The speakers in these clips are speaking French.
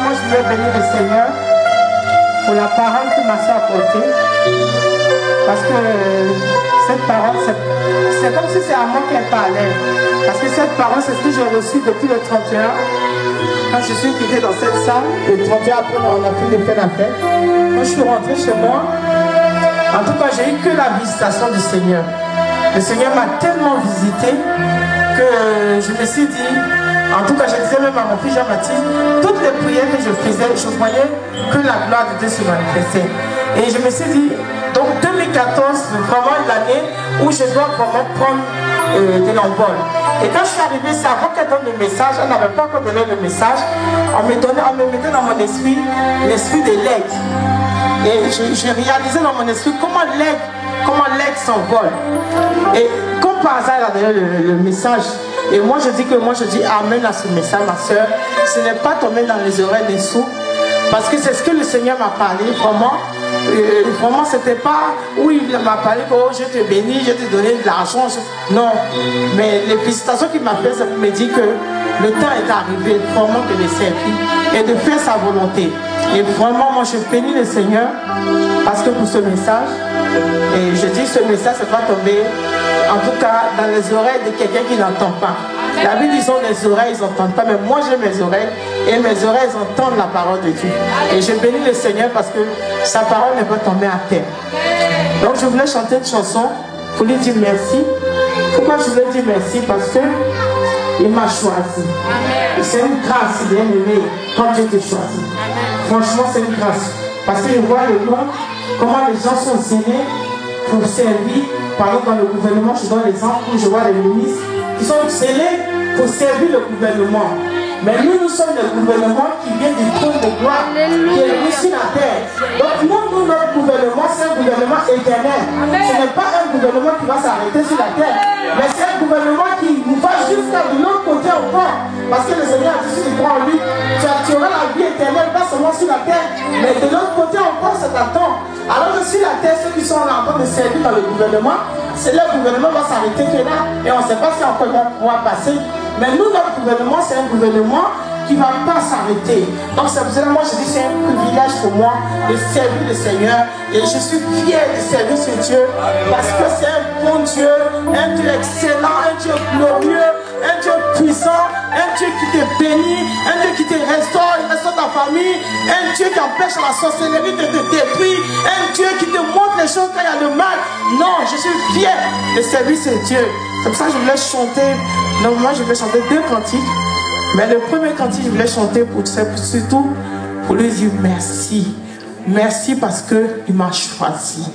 Premièrement, je voulais bénir le Seigneur pour la parole que ma soeur a apportée. Parce que cette parole, c'est comme si c'est à moi qu'elle parlait. Parce que cette parole, c'est ce que j'ai reçu depuis le 31. Quand je suis quitté dans cette salle, le 31 après, on a fait la fête. Quand je suis rentré chez moi, en tout cas, j'ai eu que la visitation du Seigneur. Le Seigneur m'a tellement visité que je me suis dit, en tout cas, je disais même à mon fils Jean-Baptiste, toutes les prières que je faisais, je voyais que la gloire de Dieu se manifestait. Et je me suis dit, donc 2014, vraiment l'année où je dois vraiment prendre de l'envol. Et quand je suis arrivée, c'est avant qu'elle donne le message, elle n'avait pas encore donné le message, on me mettait dans mon esprit l'esprit de l'aigle. Et je réalisais dans mon esprit comment l'aigle s'envole. Et comme par hasard, elle a donné le message. Et moi je dis amen à ce message, ma soeur. Ce n'est pas tombé dans les oreilles des sourds. Parce que c'est ce que le Seigneur m'a parlé, vraiment. Vraiment, c'était pas où il m'a parlé, oh, je te bénis, je te donné de l'argent. Non. Mais les félicitations qu'il m'a fait, ça me dit que le temps est arrivé, vraiment, de le servir et de faire sa volonté. Et vraiment, moi, je bénis le Seigneur parce que pour ce message, et je dis ce message, ça va tomber, en tout cas, dans les oreilles de quelqu'un qui n'entend pas. La Bible dit les oreilles, ils n'entendent pas, mais moi j'ai mes oreilles et mes oreilles entendent la parole de Dieu. Et je bénis le Seigneur parce que sa parole ne peut tomber à terre. Donc je voulais chanter une chanson pour lui dire merci. Pourquoi je voulais dire merci? Parce que il m'a choisi. C'est une grâce, bien aimé, quand Dieu te choisit. Franchement, c'est une grâce. Parce que je vois le monde, comment les gens sont zélés pour servir. Par exemple, dans le gouvernement, je donne l'exemple où je vois les ministres qui sont scellés pour servir le gouvernement. Mais nous sommes le gouvernement qui vient du trône de gloire, qui est venu sur la terre. Donc nous, notre gouvernement, c'est un gouvernement éternel. Ce n'est pas un gouvernement qui va s'arrêter sur la terre, mais c'est un gouvernement qui nous va jusqu'à de l'autre côté encore. Parce que le Seigneur a dit, si tu crois en lui, tu auras la vie éternelle, pas seulement sur la terre, mais de l'autre côté encore, ça t'attend. Alors que sur la terre, ceux qui sont là en train de servir dans le gouvernement, c'est le gouvernement va s'arrêter que là, et on ne sait pas si encore ils vont pouvoir passer. Mais nous, notre gouvernement, c'est un gouvernement qui ne va pas s'arrêter. Donc c'est pour cela, moi je dis, c'est un privilège pour moi de servir le Seigneur. Et je suis fier de servir ce Dieu, parce que c'est un bon Dieu, un Dieu excellent, un Dieu glorieux, un Dieu puissant, un Dieu qui te bénit, un Dieu qui te restaure, il restaure ta famille, un Dieu qui empêche la sorcellerie de te détruire, un Dieu qui te montre les choses quand il y a le mal. Non, je suis fier de servir ce Dieu. C'est pour ça que je voulais chanter. Normalement, je voulais chanter 2 cantiques. Mais le premier cantique, je voulais chanter surtout pour lui dire merci. Merci parce qu'il m'a choisi.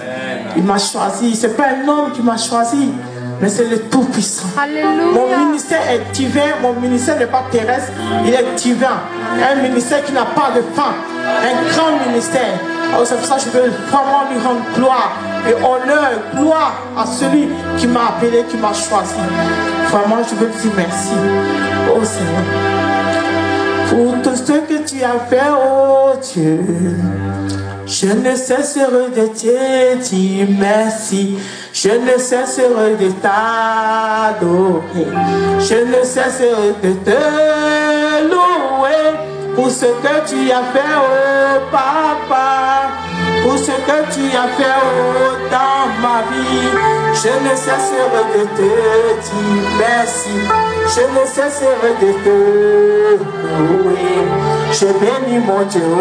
Il m'a choisi. Ce n'est pas un homme qui m'a choisi, mais c'est le Tout-Puissant. Mon ministère est divin. Mon ministère n'est pas terrestre, il est divin. Un ministère qui n'a pas de fin. Un grand ministère. Alors c'est pour ça que je veux vraiment lui rendre gloire et honneur, gloire à celui qui m'a appelé, qui m'a choisi. Vraiment, je veux dire merci au Seigneur pour tout ce que tu as fait, oh Dieu. Je ne cesserai de te dire merci. Je ne cesserai de t'adorer. Je ne cesserai de te louer pour ce que tu as fait, oh Papa. Pour ce que tu as fait, oh, dans ma vie. Je ne cesserai de te dire merci. Je ne cesserai de te louer. Je bénis mon Dieu.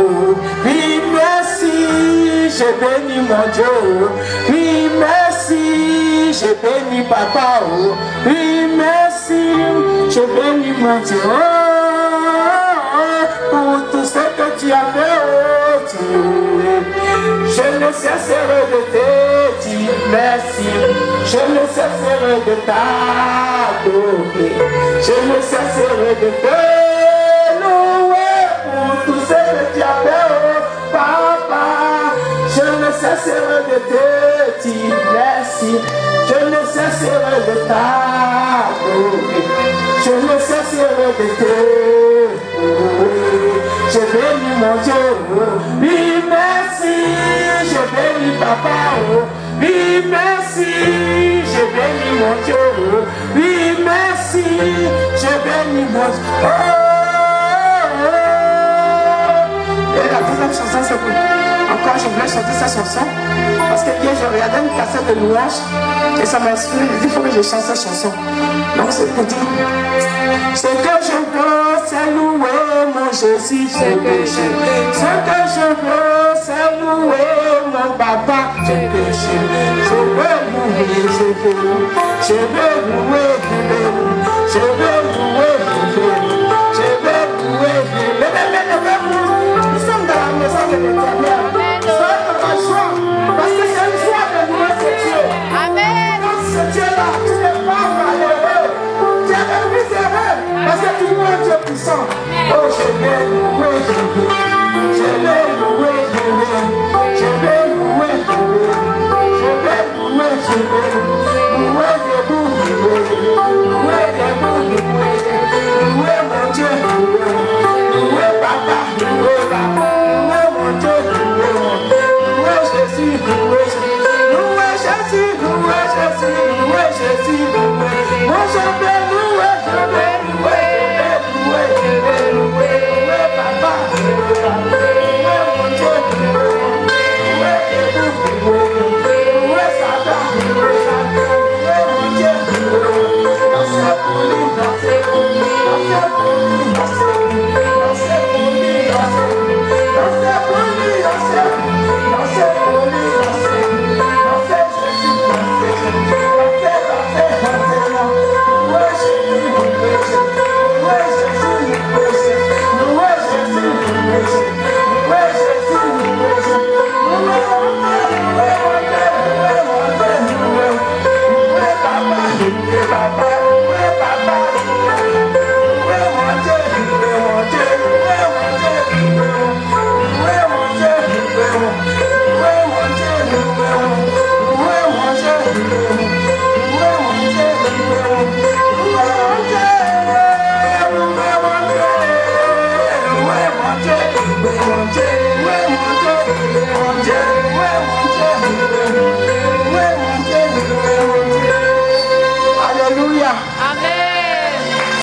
Oui, merci. Je bénis mon Dieu. Oui, merci. Je bénis Papa. Oui, merci. Je bénis mon Dieu. Pour tout ce que tu as fait, oh Dieu. Je ne cesserai de te dire merci. Je ne cesserai de t'adorer. Je ne cesserai de te louer pour tout ce que tu as fait, oh Papa. Je ne cesserai de te dire merci. Je ne cesserai de t'adorer. Je ne cesserai de te louer. Je bénis mon Dieu. Oui, merci. Je bénis Papa. Oui, merci. Je bénis mon Dieu. Oui, merci. Je bénis mon Dieu. Oh, oh, Et la deuxième chanson, c'est que encore je voulais chanter cette chanson. Parce que hier, je regardais une cassette de louange et ça m'a inspiré. Il faut que je chante cette chanson. Donc c'est pour dire, ce que je veux, c'est louer mon Jésus. Ce que je veux, c'est louer mon papa. Ce que je veux louer, je veux louer, je veux louer, je veux louer. Nous sommes dans la maison de l'Éternel. Soyez dans la joie, parce que c'est une joie de louer ce Dieu. Amen. Dans ce Dieu-là, tu n'es pas malheureux. Tu es même misérable, parce que tu loues un Dieu puissant. Oh, je vais louer, je vais louer, je vais louer, je vais louer, je vais louer debout, louer debout, louer mon Dieu, louer papa, louer papa, louer mon Dieu, louer Jésus, louer Jésus, louer Jésus, louer Jésus, louer Jésus.